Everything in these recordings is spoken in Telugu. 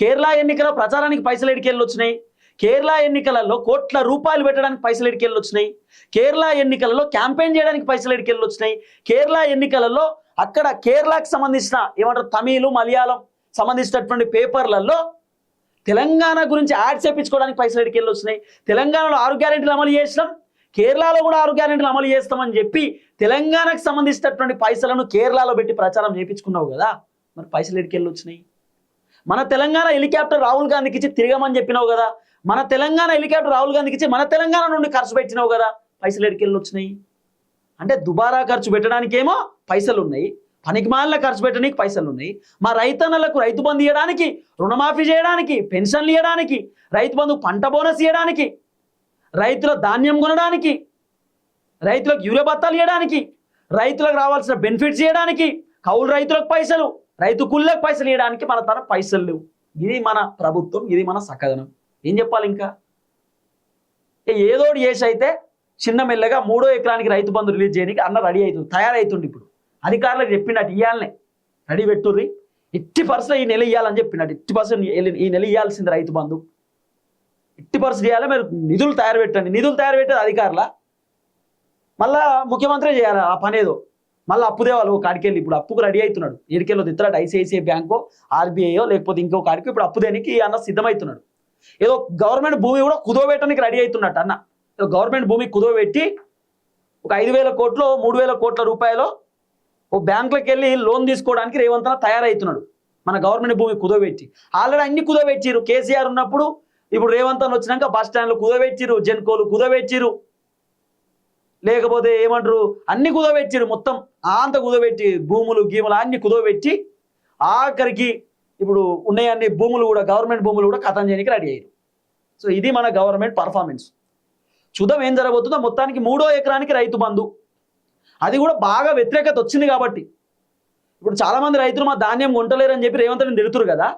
కేరళ ఎన్నికల ప్రచారానికి పైసలు ఎడికెళ్ళి వచ్చినాయి, కేరళ ఎన్నికలలో కోట్ల రూపాయలు పెట్టడానికి పైసలు ఎడికెళ్ళి వచ్చినాయి, కేరళ ఎన్నికలలో క్యాంపెయిన్ చేయడానికి పైసలు ఎడికెళ్ళి వచ్చినాయి, కేరళ ఎన్నికలలో అక్కడ కేరళకు సంబంధించిన ఏమంటారు తమిళ్ మలయాళం సంబంధించినటువంటి పేపర్లలో తెలంగాణ గురించి యాడ్స్ చేయించుకోవడానికి పైసలు ఎడికెళ్ళి వచ్చినాయి. తెలంగాణలో 6 గ్యారెంటీలు అమలు చేసినాం, కేరళలో కూడా 6 గ్యారెంటీలు అమలు చేస్తామని చెప్పి తెలంగాణకు సంబంధించినటువంటి పైసలను కేరళలో పెట్టి ప్రచారం చేయించుకున్నావు కదా, మరి పైసలు ఎడికెళ్ళి వచ్చినాయి. మన తెలంగాణ హెలికాప్టర్ రాహుల్ గాంధీకి ఇచ్చి తిరగమని చెప్పినావు కదా, మన తెలంగాణ హెలికాప్టర్ రాహుల్ గాంధీకి ఇచ్చి మన తెలంగాణ నుండి ఖర్చు పెట్టినావు కదా, పైసలు ఎడికెళ్ళి వచ్చినాయి. అంటే దుబారా ఖర్చు పెట్టడానికేమో పైసలు ఉన్నాయి, పనికిమాలిన ఖర్చు పెట్టడానికి పైసలు ఉన్నాయి. మా రైతన్నలకు రైతు బంధు ఇవ్వడానికి, రుణమాఫీ చేయడానికి, పెన్షన్లు ఇవ్వడానికి, రైతు బంధు పంట బోనస్ ఇవ్వడానికి, రైతుల ధాన్యం కొనడానికి, రైతులకు యూరియా బత్తాలు ఇవ్వడానికి, రైతులకు రావాల్సిన బెనిఫిట్స్ ఇవ్వడానికి, కౌలు రైతులకు పైసలు, రైతు కూలీలకు పైసలు ఇవ్వడానికి మన తన పైసలు లేవు. ఇది మన ప్రభుత్వం, ఇది మన సకదనం. ఏం చెప్పాలి ఇంకా? ఏదోటి చేసి అయితే చిన్న మెల్లగా 3వ ఎకరానికి రైతు బంధు రిలీజ్ చేయడానికి అన్న రెడీ అవుతుంది, తయారవుతుంది. ఇప్పుడు అధికారులకు చెప్పినట్టు ఇవ్వాలనే రెడీ పెట్టుర్రి, 80% ఈ నెల ఇవ్వాలని చెప్పినట్టు, 80% ఈ నెల ఇవ్వాల్సింది రైతు బంధు, 80% చేయాలి. మీరు నిధులు తయారు పెట్టండి. నిధులు తయారు పెట్టేది అధికారుల, మళ్ళా ముఖ్యమంత్రి చేయాలి ఆ పని. ఏదో మళ్ళీ అప్పు దేవాలి ఒక కాడికెళ్ళి. ఇప్పుడు అప్పుకు రెడీ అవుతున్నాడు, ఎడికెళ్ళి తిత్తరాడు ఐసిఐసిఐ బ్యాంకో ఆర్బీఐయో లేకపోతే ఇంకో కాడికి. ఇప్పుడు అప్పు దేనికి అన్న సిద్ధమవుతున్నాడు. ఏదో గవర్నమెంట్ భూమి కూడా కుదోబెట్టడానికి రెడీ అవుతున్నట్టు అన్న. గవర్నమెంట్ భూమి కుదోబెట్టి ఒక 5,000 కోట్లు 3,000 కోట్ల రూపాయలు ఓ బ్యాంకులకు వెళ్ళి లోన్ తీసుకోవడానికి రేవంత్ అన్న తయారవుతున్నాడు. మన గవర్నమెంట్ భూమి కుదోబెట్టి ఆల్రెడీ అన్ని కుదోబెట్టిరు. కేసీఆర్ ఉన్నప్పుడు, ఇప్పుడు రేవంత్ అన్న వచ్చినాక బస్ స్టాండ్లు కుదోబెట్టిరు, జెన్కోలు కుదోబెట్టిరు, లేకపోతే ఏమంటారు అన్ని కుదోబెట్టిరు. మొత్తం అంత కుదోబెట్టి భూములు గీములు అన్ని కుదోబెట్టి ఆఖరికి ఇప్పుడు ఉన్నాయన్ని భూములు కూడా గవర్నమెంట్ భూములు కూడా ఖతం చేయడానికి రెడీ అయ్యారు. సో ఇది మన గవర్నమెంట్ పర్ఫార్మెన్స్. చూద్దాం ఏం జరగబోతుందో. మొత్తానికి 3వ ఎకరానికి రైతు బంధు, అది కూడా బాగా వ్యతిరేకత వచ్చింది కాబట్టి ఇప్పుడు చాలామంది రైతులు మా ధాన్యం కొంటలేరని చెప్పి రేవంత్ రెడ్డిని తిడుతురు కదా.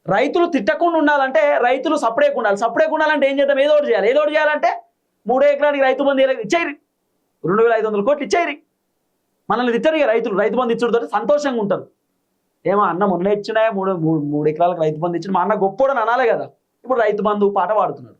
రైతులు తిట్టకుండా ఉండాలంటే రైతులు సపరేట్ ఉండాలి. సపరేట్ ఉండాలంటే ఏం చేద్దాం? ఏదో ఒకటి చేయాలి. ఏదో ఒకటి చేయాలంటే 3వ ఎకరానికి రైతు బంధు ఇచ్చేయరు, 2,500 కోట్లు ఇచ్చేయరు. మనల్ని తిట్టరు రైతులు. రైతు బంధు ఇచ్చుడుతో సంతోషంగా ఉంటారు. ఏమో అన్న మొన్న ఇచ్చినా 3 ఎకరాలకు రైతు బంధు ఇచ్చిన మా అన్న గొప్పోడని అనాలే కదా. ఇప్పుడు రైతు బంధు పాట పాడుతున్నాడు.